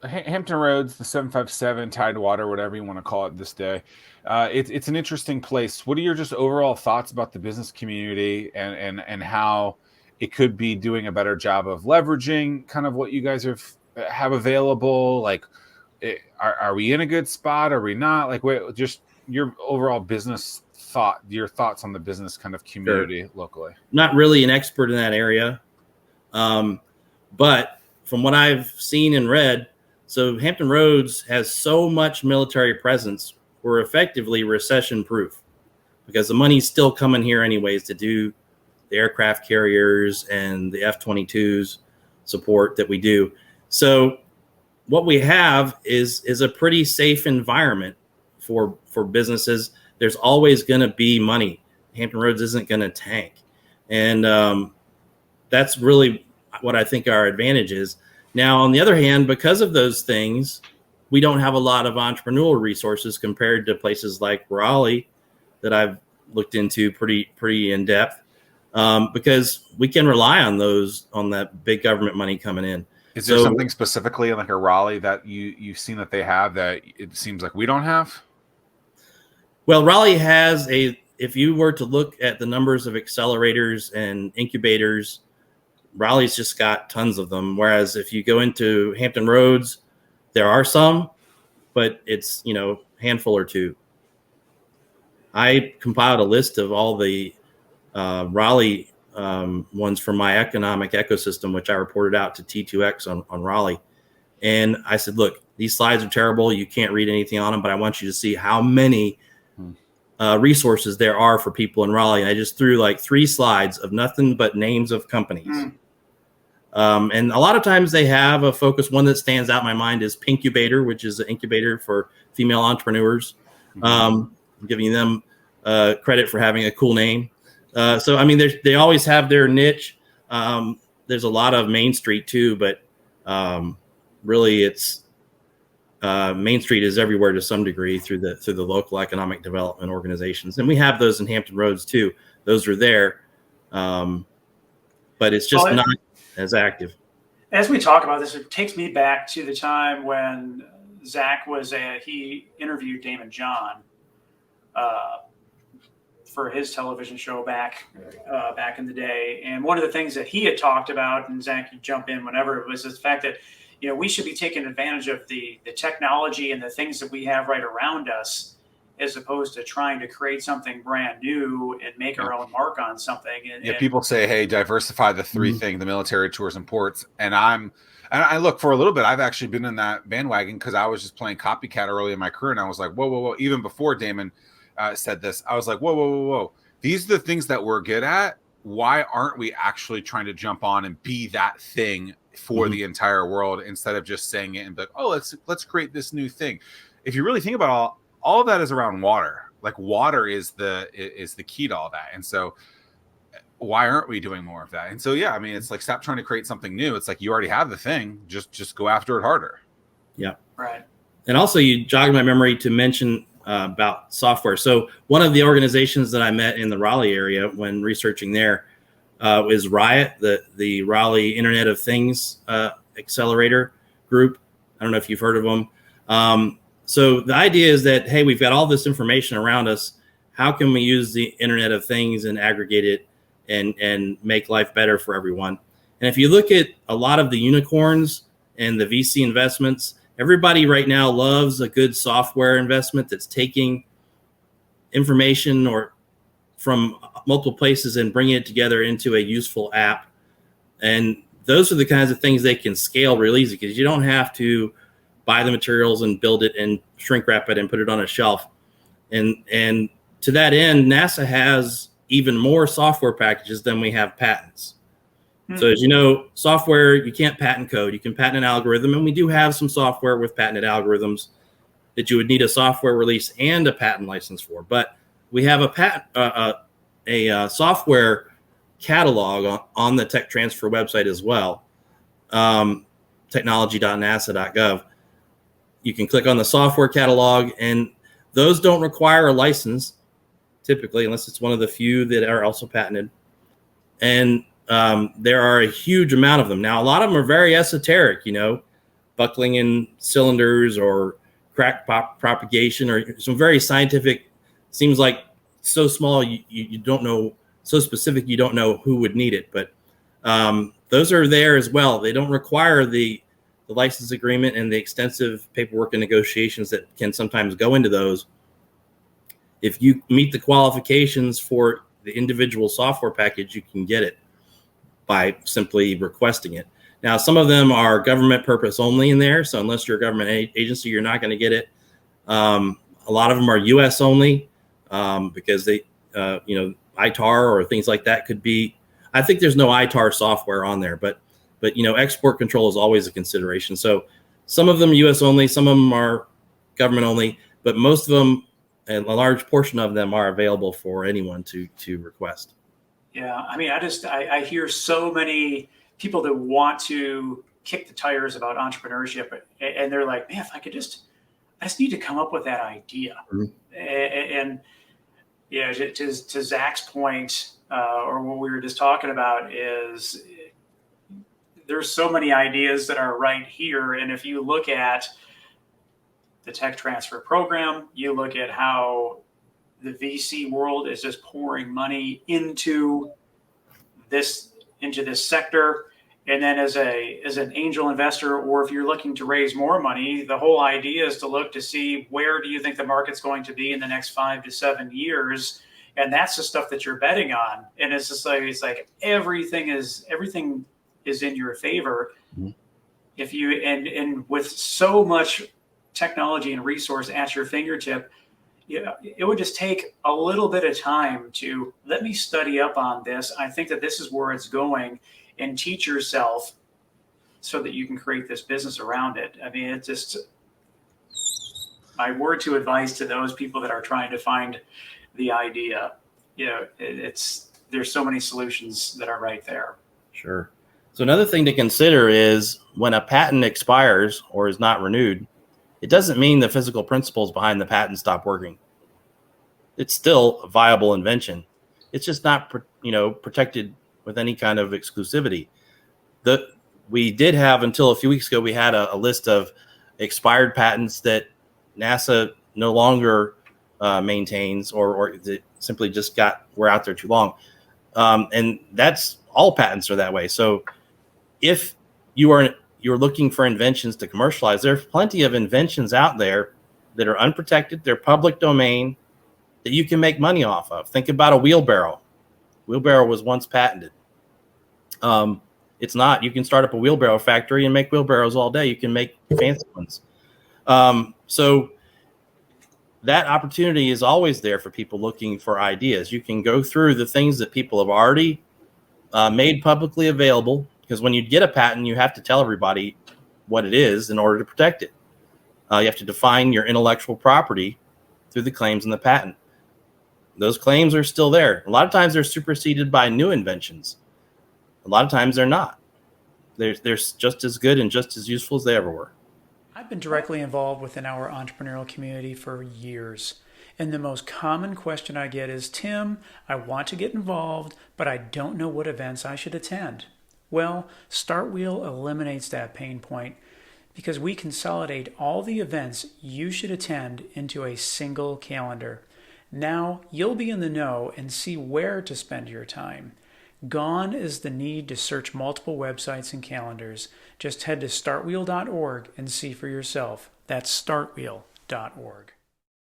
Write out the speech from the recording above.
Hampton Roads, the 757, Tidewater, whatever you want to call it this day. It's an interesting place. What are your just overall thoughts about the business community and how it could be doing a better job of leveraging kind of what you guys have available? Like, are we in a good spot? Are we not? Like, just your overall business your thoughts on the business kind of Sure. community locally. Not really an expert in that area. But from what I've seen and read, so Hampton Roads has so much military presence, we're effectively recession proof because the money's still coming here anyways to do the aircraft carriers and the F-22s support that we do. So what we have is a pretty safe environment for businesses. There's always going to be money. Hampton Roads isn't going to tank. And that's really what I think our advantage is. Now, on the other hand, because of those things, we don't have a lot of entrepreneurial resources compared to places like Raleigh that I've looked into pretty in depth, because we can rely on that big government money coming in. Is there something specifically like a Raleigh that you've seen that they have that it seems like we don't have? Well, Raleigh has if you were to look at the numbers of accelerators and incubators, Raleigh's just got tons of them. Whereas if you go into Hampton Roads, there are some, but it's, handful or two. I compiled a list of all the Raleigh ones from my economic ecosystem, which I reported out to T2X on Raleigh. And I said, look, these slides are terrible. You can't read anything on them, but I want you to see how many resources there are for people in Raleigh. And I just threw like 3 slides of nothing but names of companies. And a lot of times they have a focus. One that stands out in my mind is Pinkubator, which is an incubator for female entrepreneurs. I'm giving them credit for having a cool name. So, I mean, they always have their niche. There's a lot of Main Street too, but really it's Main Street is everywhere to some degree through the local economic development organizations. And we have those in Hampton Roads too. Those are there. But it's just not as active. As we talk about this, it takes me back to the time when Zack he interviewed Damon John for his television show back in the day. And one of the things that he had talked about, and Zack, you jump in whenever, it was the fact that, we should be taking advantage of the technology and the things that we have right around us, as opposed to trying to create something brand new and make our own mark on something. And people say, hey, diversify the 3 thing, the military, tours, and ports. And I look, for a little bit, I've actually been in that bandwagon because I was just playing copycat early in my career. And I was like, whoa. Even before Damon said this, I was like, whoa. These are the things that we're good at. Why aren't we actually trying to jump on and be that thing for the entire world instead of just saying it and be like, oh, let's create this new thing? If you really think about all of that is around water. Like, water is the key to all that. And so why aren't we doing more of that? And so, yeah, I mean, it's like, stop trying to create something new. It's like, you already have the thing, just go after it harder. Yeah. Right. And also you jogged my memory to mention about software. So one of the organizations that I met in the Raleigh area when researching there is Riot, the Raleigh Internet of Things accelerator group. I don't know if you've heard of them. So the idea is that, hey, we've got all this information around us. How can we use the Internet of Things and aggregate it and make life better for everyone? And if you look at a lot of the unicorns and the VC investments, everybody right now loves a good software investment that's taking information or from multiple places and bringing it together into a useful app. And those are the kinds of things they can scale real easy because you don't have to buy the materials and build it and shrink wrap it and put it on a shelf. And to that end, NASA has even more software packages than we have patents. So as you know, software, you can't patent code. You can patent an algorithm, and we do have some software with patented algorithms that you would need a software release and a patent license for. But we have a software catalog on the tech transfer website as well, technology.nasa.gov. You can click on the software catalog, and those don't require a license typically, unless it's one of the few that are also patented. And there are a huge amount of them. Now, a lot of them are very esoteric, buckling in cylinders or crack propagation or some very scientific, seems like so small you don't know, so specific you don't know who would need it. But those are there as well. They don't require the license agreement and the extensive paperwork and negotiations that can sometimes go into those. If you meet the qualifications for the individual software package, you can get it by simply requesting it. Now, some of them are government purpose only in there. So unless you're a government agency, you're not going to get it. A lot of them are US only because they, ITAR or things like that could be. I think there's no ITAR software on there, but export control is always a consideration. So some of them US only, some of them are government only, but most of them, and a large portion of them, are available for anyone to request. Yeah, I mean, I hear so many people that want to kick the tires about entrepreneurship, and they're like, man, if I just need to come up with that idea. Mm-hmm. And yeah, to Zach's point, or what we were just talking about, is there's so many ideas that are right here. And if you look at the tech transfer program, you look at how the VC world is just pouring money into this sector. And then as an angel investor, or if you're looking to raise more money, the whole idea is to look to see where do you think the market's going to be in the next 5 to 7 years. And that's the stuff that you're betting on. And it's just like everything is in your favor. Mm-hmm. If you, and with so much technology and resource at your fingertip, it would just take a little bit of time to let me study up on this. I think that this is where it's going, and teach yourself so that you can create this business around it. I mean, it's just my word to advice to those people that are trying to find the idea. There's so many solutions that are right there. Sure. So another thing to consider is when a patent expires or is not renewed, it doesn't mean the physical principles behind the patent stop working. It's still a viable invention. It's just not, protected with any kind of exclusivity. We did have, until a few weeks ago, we had a list of expired patents that NASA no longer maintains, or that simply just were out there too long. And that's all patents are that way. So if you're looking for inventions to commercialize, there's plenty of inventions out there that are unprotected. They're public domain that you can make money off of. Think about a wheelbarrow. Wheelbarrow was once patented. It's not. You can start up a wheelbarrow factory and make wheelbarrows all day. You can make fancy ones. So that opportunity is always there for people looking for ideas. You can go through the things that people have already made publicly available, because when you get a patent, you have to tell everybody what it is in order to protect it. You have to define your intellectual property through the claims in the patent. Those claims are still there. A lot of times they're superseded by new inventions. A lot of times they're not. They're just as good and just as useful as they ever were. I've been directly involved within our entrepreneurial community for years. And the most common question I get is, Tim, I want to get involved, but I don't know what events I should attend. Well, StartWheel eliminates that pain point because we consolidate all the events you should attend into a single calendar. Now you'll be in the know and see where to spend your time. Gone is the need to search multiple websites and calendars. Just head to startwheel.org and see for yourself. That's startwheel.org.